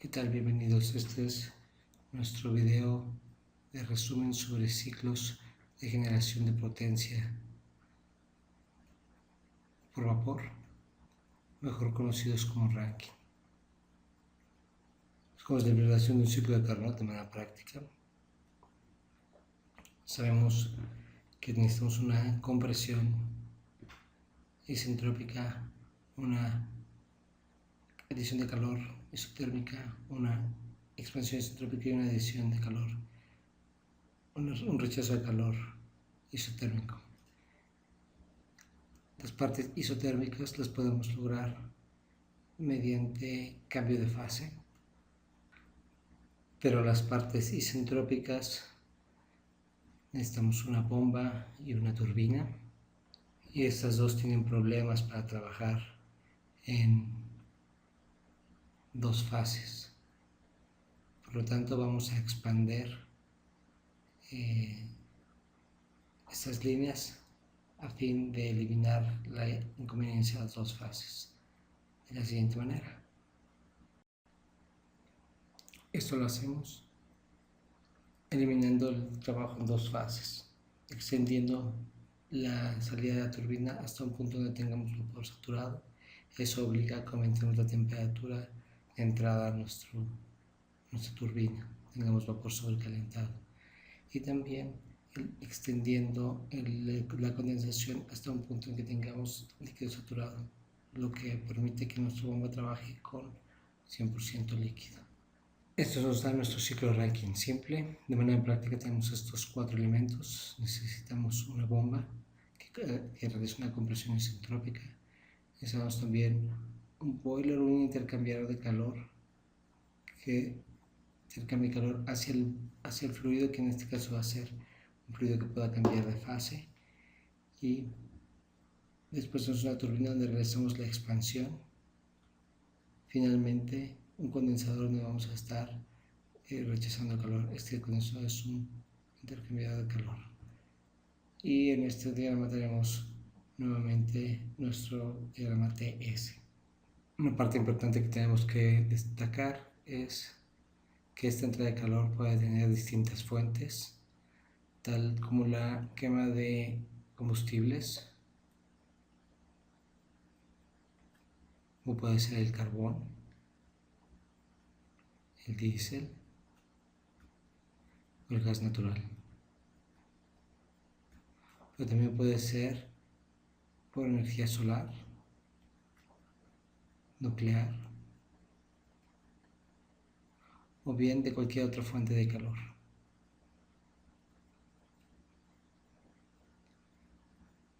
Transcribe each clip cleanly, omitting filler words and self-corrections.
¿Qué tal? Bienvenidos. Este es nuestro video de resumen sobre ciclos de generación de potencia por vapor, mejor conocidos como Rankine. Como es la implementación de un ciclo de Carnot de manera práctica. Sabemos que necesitamos una compresión isentrópica, una adición de calor isotérmica, una expansión isentrópica y una adición de calor, un rechazo de calor isotérmico. Las partes isotérmicas las podemos lograr mediante cambio de fase, pero las partes isentrópicas necesitamos una bomba y una turbina, y estas dos tienen problemas para trabajar en dos fases. Por lo tanto, vamos a expander estas líneas a fin de eliminar la inconveniencia de las dos fases de la siguiente manera. Esto lo hacemos eliminando el trabajo en dos fases, extendiendo la salida de la turbina hasta un punto donde tengamos vapor saturado. Eso obliga a que aumentemos la temperatura de entrada a nuestra turbina, tengamos vapor sobrecalentado, y también extendiendo la condensación hasta un punto en que tengamos líquido saturado, lo que permite que nuestra bomba trabaje con 100% líquido. Esto nos da nuestro ciclo Rankine simple. De manera práctica tenemos estos cuatro elementos. Necesitamos una bomba que realiza una compresión isentrópica. Necesitamos también un boiler, un intercambiador de calor que intercambie calor hacia el fluido, que en este caso va a ser un fluido que pueda cambiar de fase. Y después tenemos una turbina donde realizamos la expansión. Finalmente, un condensador donde vamos a estar rechazando calor. Este condensador es un intercambiador de calor. Y en este diagrama tenemos nuevamente nuestro diagrama TS. Una parte importante que tenemos que destacar es que esta entrada de calor puede tener distintas fuentes, tal como la quema de combustibles, como puede ser el carbón, el diésel o el gas natural. Pero también puede ser por energía solar, nuclear o bien de cualquier otra fuente de calor.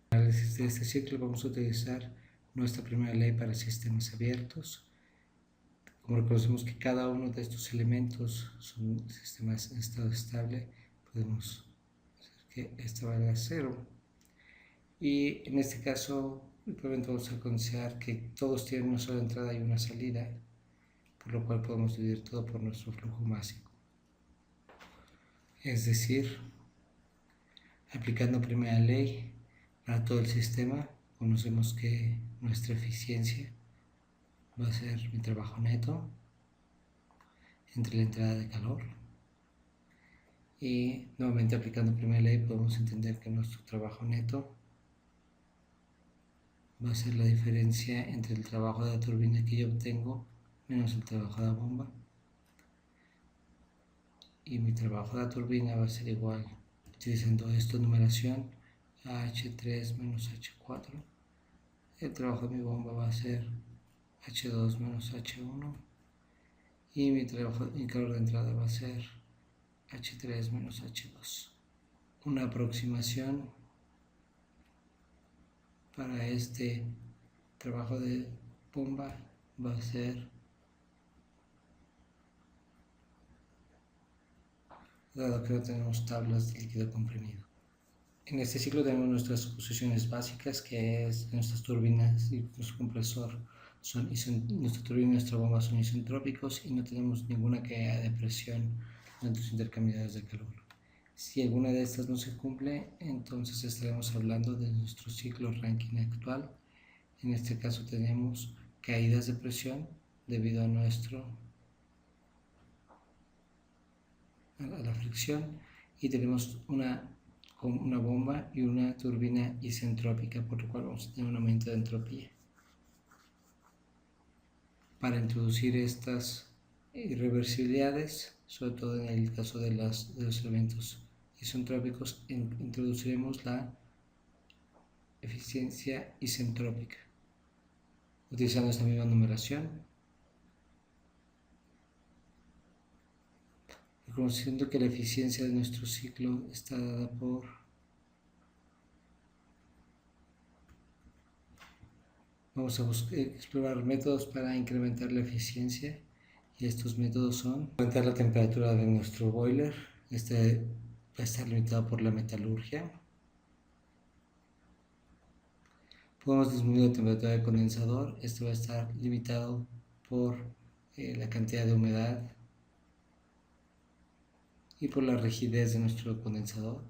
Para el análisis de este ciclo vamos a utilizar nuestra primera ley para sistemas abiertos. Como reconocemos que cada uno de estos elementos son sistemas en estado estable, podemos hacer que esta valga 0. Y en este caso, probablemente vamos a considerar que todos tienen una sola entrada y una salida, por lo cual podemos dividir todo por nuestro flujo másico. Es decir, aplicando primera ley para todo el sistema, conocemos que nuestra eficiencia va a ser mi trabajo neto entre la entrada de calor, y nuevamente aplicando primera ley podemos entender que nuestro trabajo neto va a ser la diferencia entre el trabajo de la turbina que yo obtengo menos el trabajo de la bomba, y mi trabajo de la turbina va a ser igual, utilizando esta numeración, a H3 menos H4. El trabajo de mi bomba va a ser H2 menos H1, y mi calor de entrada va a ser H3 menos H2. Una aproximación para este trabajo de bomba va a ser, dado que no tenemos tablas de líquido comprimido. En este ciclo tenemos nuestras suposiciones básicas, que es nuestras turbinas y nuestro compresor nuestra turbina y nuestra bomba son isentrópicos, y no tenemos ninguna caída de presión en nuestros intercambiadores de calor. Si alguna de estas no se cumple, entonces estaremos hablando de nuestro ciclo Rankine actual. En este caso tenemos caídas de presión debido a nuestro a la fricción, y tenemos una bomba y una turbina isentrópica, por lo cual vamos a tener un aumento de entropía. Para introducir estas irreversibilidades, sobre todo en el caso de los elementos isentrópicos, introduciremos la eficiencia isentrópica, utilizando esta misma numeración, reconociendo que la eficiencia de nuestro ciclo está dada por vamos a explorar métodos para incrementar la eficiencia, y estos métodos son aumentar la temperatura de nuestro boiler. Este va a estar limitado por la metalurgia. Podemos disminuir la temperatura del condensador. Este va a estar limitado por la cantidad de humedad y por la rigidez de nuestro condensador.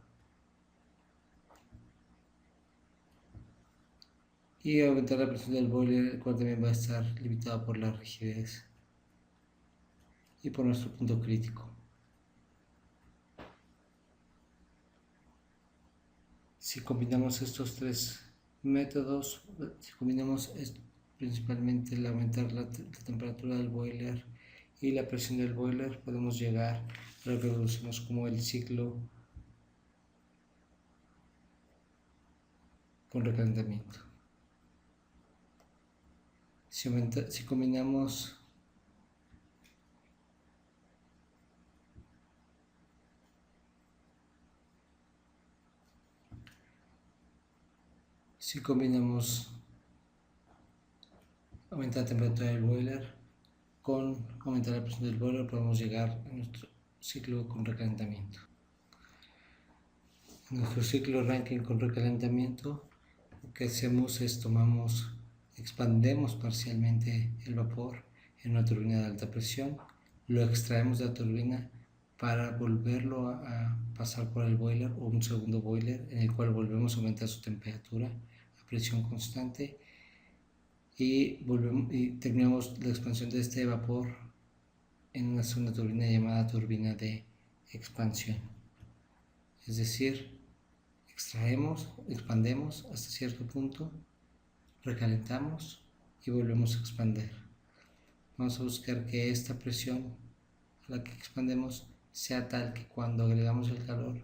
Y aumentar la presión del boiler, el cual también va a estar limitado por la rigidez y por nuestro punto crítico. Si combinamos estos tres métodos, si combinamos principalmente el aumentar la temperatura del boiler y la presión del boiler, podemos llegar a lo que conocemos como el ciclo con recalentamiento. Si combinamos aumentar la temperatura del boiler con aumentar la presión del boiler, podemos llegar a nuestro ciclo con recalentamiento. En nuestro ciclo Rankine con recalentamiento, lo que hacemos es expandemos parcialmente el vapor en una turbina de alta presión, lo extraemos de la turbina para volverlo a pasar por el boiler o un segundo boiler, en el cual volvemos a aumentar su temperatura a presión constante, y terminamos la expansión de este vapor en una segunda turbina llamada turbina de expansión. Es decir, expandemos hasta cierto punto, recalentamos y volvemos a expandir. Vamos a buscar que esta presión a la que expandemos sea tal que cuando agregamos el calor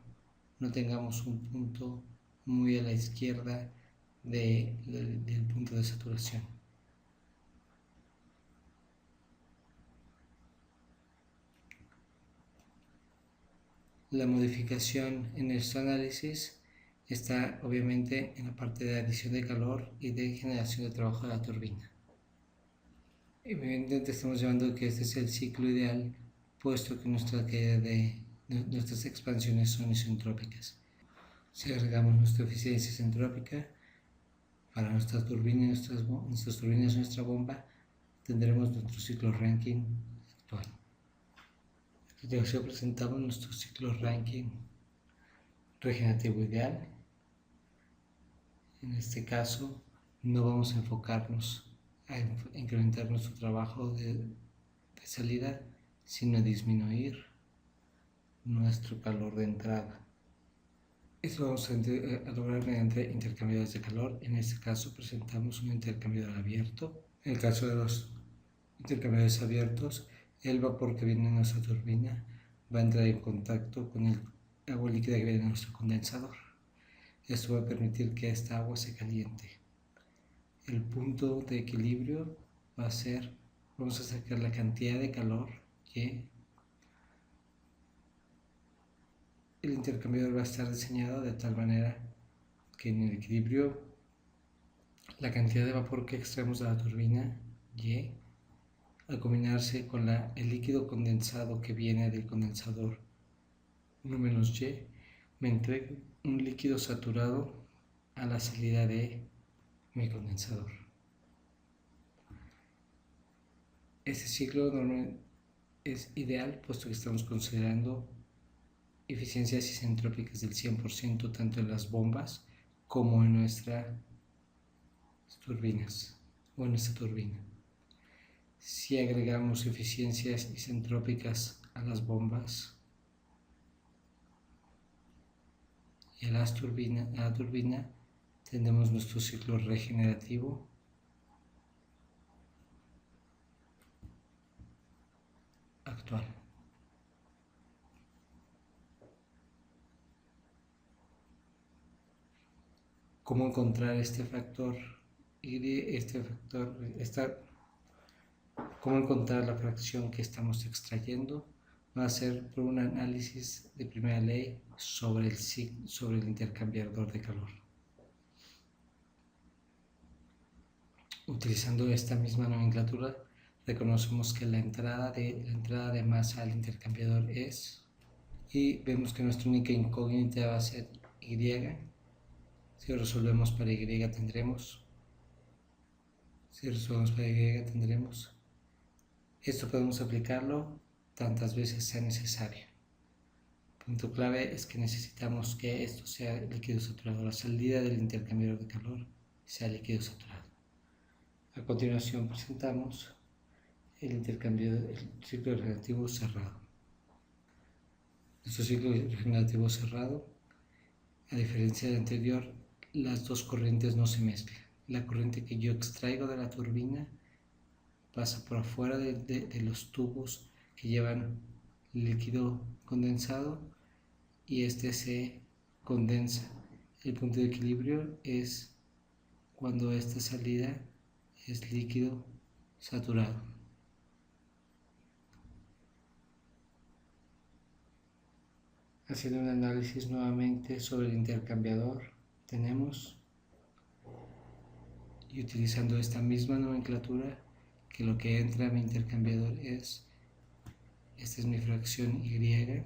no tengamos un punto muy a la izquierda del punto de saturación. La modificación en este análisis está obviamente en la parte de adición de calor y de generación de trabajo de la turbina. Evidentemente estamos llevando que este es el ciclo ideal, puesto que nuestras expansiones son isentrópicas. Si agregamos nuestra eficiencia isentrópica para nuestra turbina y nuestras turbinas y nuestra bomba, tendremos nuestro ciclo Rankine actual. A continuación presentamos nuestro ciclo Rankine regenerativo ideal. En este caso no vamos a enfocarnos a incrementar nuestro trabajo de salida, sino a disminuir nuestro calor de entrada. Esto vamos a lograr mediante intercambiadores de calor. En este caso presentamos un intercambiador abierto. En el caso de los intercambiadores abiertos, el vapor que viene de nuestra turbina va a entrar en contacto con el agua líquida que viene de nuestro condensador. Esto va a permitir que esta agua se caliente. El punto de equilibrio va a ser, vamos a sacar la cantidad de calor que el intercambiador va a estar diseñado de tal manera que en el equilibrio la cantidad de vapor que extraemos de la turbina Y, al combinarse con el líquido condensado que viene del condensador 1 menos Y, me entrega un líquido saturado a la salida de mi condensador. Este ciclo normalmente es ideal, puesto que estamos considerando eficiencias isentrópicas del 100% tanto en las bombas como en nuestras turbinas o en esta turbina. Si agregamos eficiencias isentrópicas a las bombas, y a la turbina tendremos nuestro ciclo regenerativo actual. ¿Cómo encontrar este factor? ¿Cómo encontrar la fracción que estamos extrayendo? Va a ser por un análisis de primera ley sobre el intercambiador de calor. Utilizando esta misma nomenclatura, reconocemos que la entrada de masa al intercambiador es, y vemos que nuestra única incógnita va a ser Y. Si resolvemos para Y tendremos. Esto podemos aplicarlo tantas veces sea necesario. El punto clave es que necesitamos que esto sea líquido saturado, la salida del intercambiador de calor sea líquido saturado. A continuación presentamos el ciclo regenerativo cerrado. Nuestro ciclo regenerativo cerrado, a diferencia del anterior, las dos corrientes no se mezclan. La corriente que yo extraigo de la turbina pasa por afuera de los tubos que llevan líquido condensado y este se condensa. El punto de equilibrio es cuando esta salida es líquido saturado. Haciendo un análisis nuevamente sobre el intercambiador, tenemos, y utilizando esta misma nomenclatura, que lo que entra a mi intercambiador esta es mi fracción Y, y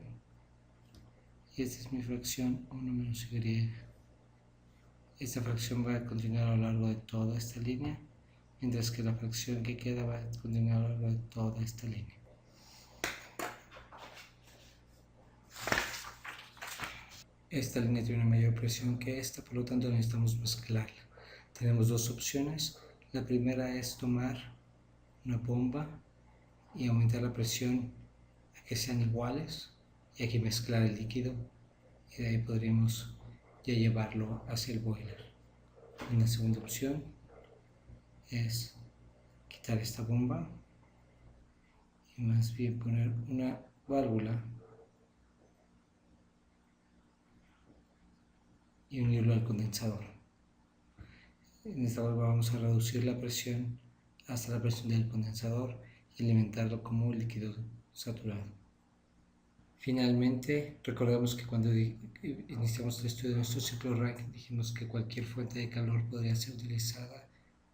esta es mi fracción 1 menos Y. Esta fracción va a continuar a lo largo de toda esta línea, mientras que la fracción que queda va a continuar a lo largo de toda esta línea. Esta línea tiene una mayor presión que esta, por lo tanto necesitamos mezclarla. Tenemos dos opciones. La primera es tomar una bomba y aumentar la presión a que sean iguales y aquí mezclar el líquido y de ahí podríamos ya llevarlo hacia el boiler. Una segunda opción es quitar esta bomba y más bien poner una válvula y unirlo al condensador. En esta válvula vamos a reducir la presión hasta la presión del condensador y alimentarlo como líquido saturado. Finalmente, recordemos que cuando iniciamos el estudio de nuestro ciclo Rankine dijimos que cualquier fuente de calor podría ser utilizada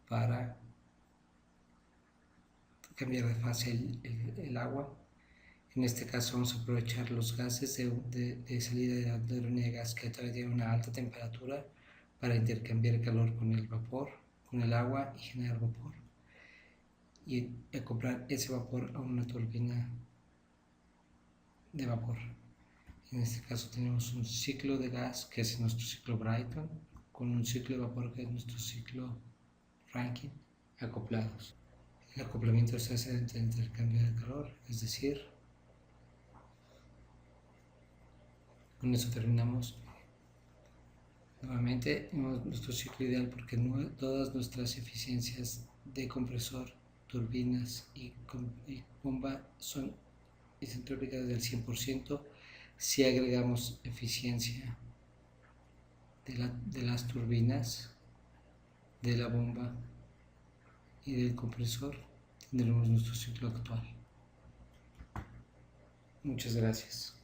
para cambiar de fase el agua. En este caso vamos a aprovechar los gases de salida de la turbina de gas que todavía tienen una alta temperatura para intercambiar el calor con el vapor, con el agua y generar vapor. Y acoplar ese vapor a una turbina de vapor. En este caso tenemos un ciclo de gas que es nuestro ciclo Brayton con un ciclo de vapor que es nuestro ciclo Rankine acoplados. El acoplamiento se hace entre el intercambio de calor, es decir, con eso terminamos. Nuevamente, nuestro ciclo ideal porque todas nuestras eficiencias de compresor, turbinas y bomba son isentrópicas del 100%. Si agregamos eficiencia de las turbinas, de la bomba y del compresor, tendremos nuestro ciclo actual. Muchas gracias.